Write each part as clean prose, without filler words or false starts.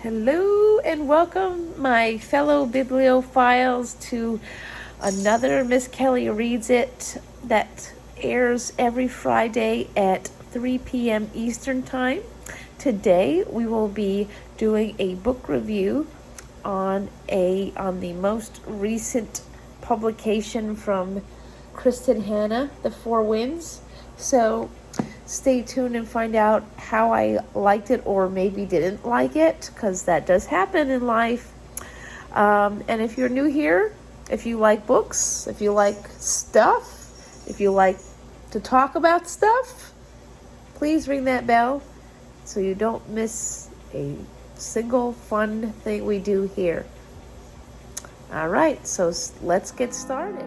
Hello and welcome, my fellow bibliophiles, to another Miss Kelly Reads It that airs every Friday at 3 p.m. Eastern Time. Today we will be doing a book review on the most recent publication from Kristin Hannah, The Four Winds. So stay tuned and find out how I liked it or maybe didn't like it, because that does happen in life. And if you're new here, if you like books, if you like stuff, if you like to talk about stuff, please ring that bell so you don't miss a single fun thing we do here. All right, so let's get started.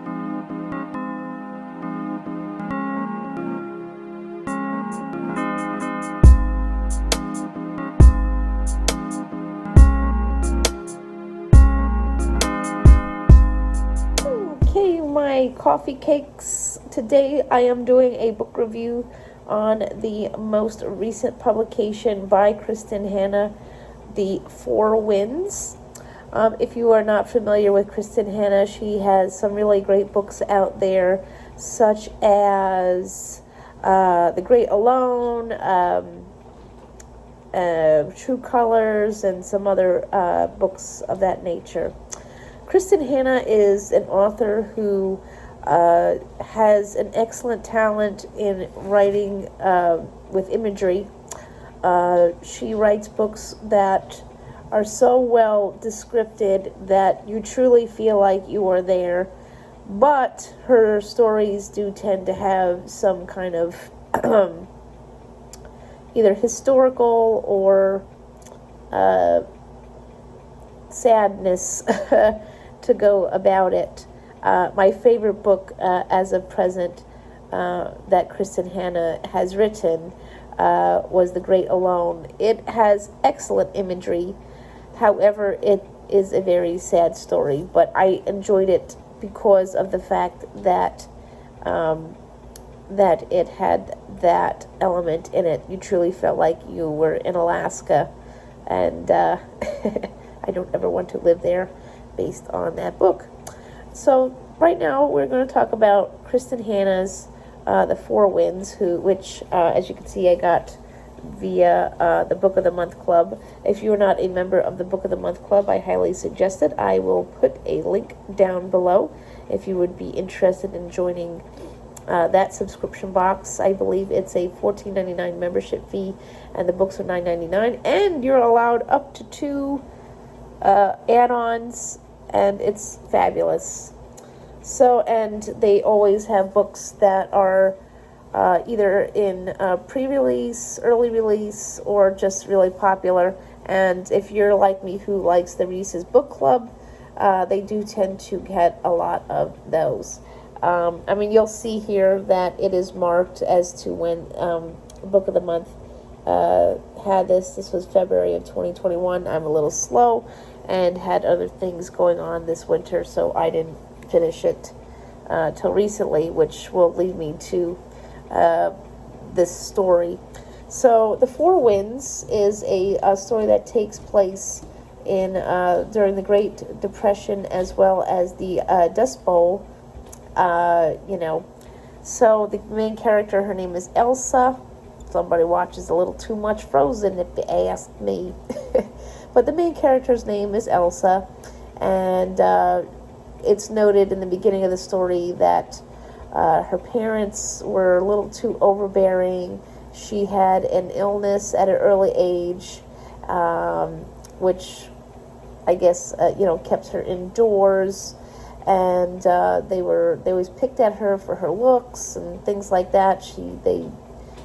My coffee cakes. Today I am doing a book review on the most recent publication by Kristin Hannah, The Four Winds. If you are not familiar with Kristin Hannah, she has some really great books out there, such as The Great Alone, True Colors, and some other books of that nature. Kristin Hannah is an author who has an excellent talent in writing with imagery. She writes books that are so well descripted that you truly feel like you are there, but her stories do tend to have some kind of either historical or sadness to go about it. My favorite book as of present that Kristin Hannah has written was The Great Alone. It has excellent imagery. However, it is a very sad story, but I enjoyed it because of the fact that that it had that element in it. You truly felt like you were in Alaska, and I don't ever want to live there based on that book. So right now we're going to talk about Kristin Hannah's The Four Winds, which as you can see I got via the Book of the Month Club. If you are not a member of the Book of the Month Club, I highly suggest it. I will put a link down below if you would be interested in joining that subscription box. I believe it's a $14.99 membership fee, and the books are $9.99, and you're allowed up to 2 add-ons, and it's fabulous. So, and they always have books that are either in pre-release, early release, or just really popular. And if you're like me who likes the Reeses book club, they do tend to get a lot of those. I mean, you'll see here that it is marked as to when Book of the Month had this. This was February of 2021. I'm a little slow and had other things going on this winter, so I didn't finish it till recently, which will lead me to this story. So The Four Winds is a story that takes place in during the Great Depression, as well as the Dust Bowl. So the main character, her name is Elsa. Somebody watches a little too much Frozen, if they ask me. But the main character's name is Elsa, and it's noted in the beginning of the story that her parents were a little too overbearing. She had an illness at an early age, which I guess kept her indoors, and they always picked at her for her looks and things like that. They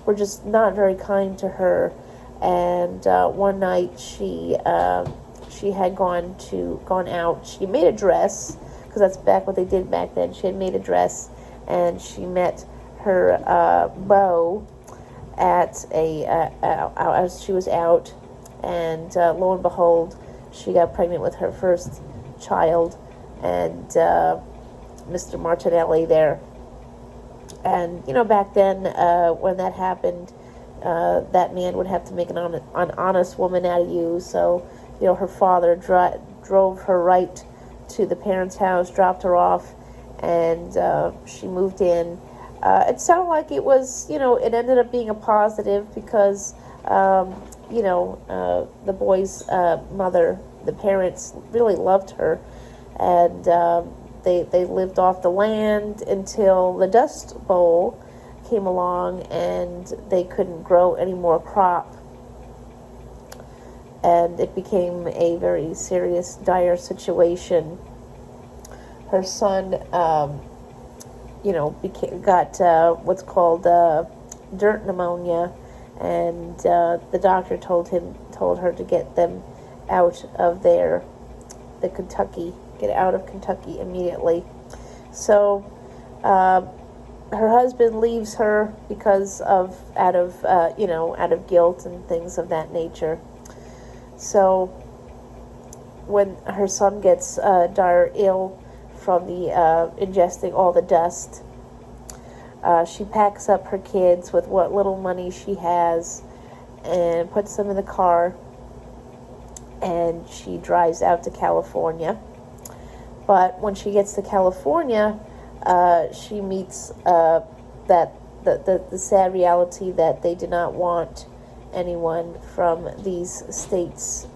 were just not very kind to her. And one night she had gone out. She made a dress, because that's what they did back then. She had made a dress, and she met her beau at as she was out, and lo and behold, she got pregnant with her first child, and Mr. Martinelli there. And back then, when that happened, that man would have to make an honest woman out of you. So her father drove her right to the parents' house, dropped her off, and she moved in. It sounded like it was, it ended up being a positive because, the boy's mother, the parents really loved her, and they lived off the land until the Dust Bowl came along and they couldn't grow any more crop. And it became a very serious, dire situation. Her son, got what's called dirt pneumonia, and the doctor told her to get them out of get out of Kentucky immediately. So her husband leaves her because of out of guilt and things of that nature. So when her son gets dire ill from the ingesting all the dust, she packs up her kids with what little money she has and puts them in the car, and she drives out to California. But when she gets to California, she meets the sad reality that they do not want anyone from these states,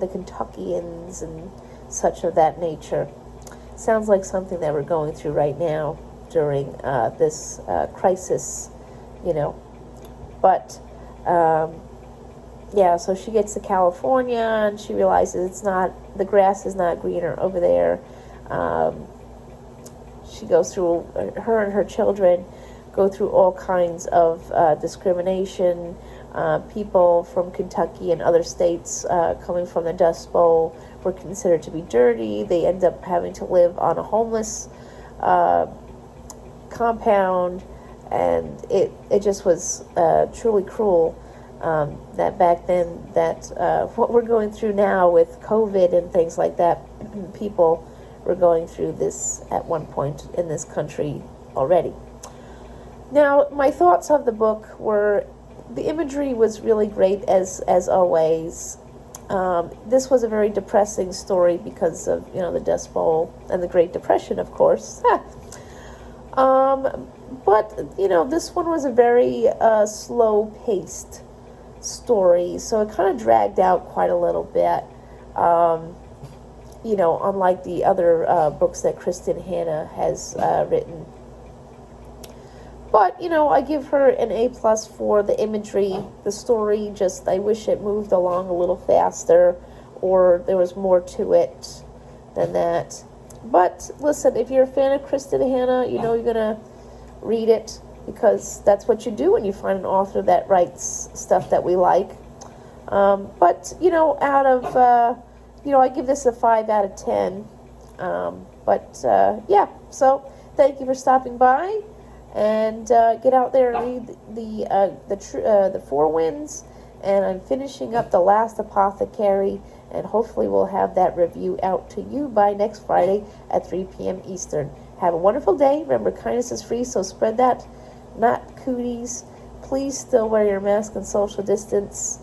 the Kentuckians and such of that nature. Sounds like something that we're going through right now during this crisis, But, so she gets to California and she realizes the grass is not greener over there. She goes through, her and her children go through all kinds of discrimination. People from Kentucky and other states coming from the Dust Bowl were considered to be dirty. They end up having to live on a homeless compound, and it just was truly cruel that back then, that what we're going through now with COVID and things like that, people were going through this at one point in this country already. Now, my thoughts of the book were, the imagery was really great as always. This was a very depressing story because of, the Dust Bowl and the Great Depression, of course. But, this one was a very slow-paced story, so it kind of dragged out quite a little bit. Unlike the other books that Kristin Hannah has written. But, I give her an A+ for the imagery. The story, I wish it moved along a little faster, or there was more to it than that. But, listen, if you're a fan of Kristin Hannah, you're going to read it, because that's what you do when you find an author that writes stuff that we like. But, out of, I give this a 5 out of 10. So thank you for stopping by. And get out there and read the Four Winds. And I'm finishing up The Last Apothecary, and hopefully we'll have that review out to you by next Friday at 3 p.m. Eastern. Have a wonderful day. Remember, kindness is free, so spread that, not cooties. Please still wear your mask and social distance,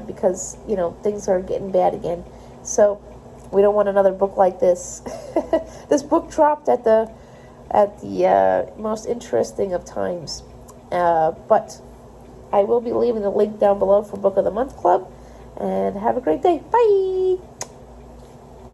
because, things are getting bad again. So we don't want another book like this. This book dropped at the most interesting of times. But I will be leaving the link down below for Book of the Month Club. And have a great day. Bye!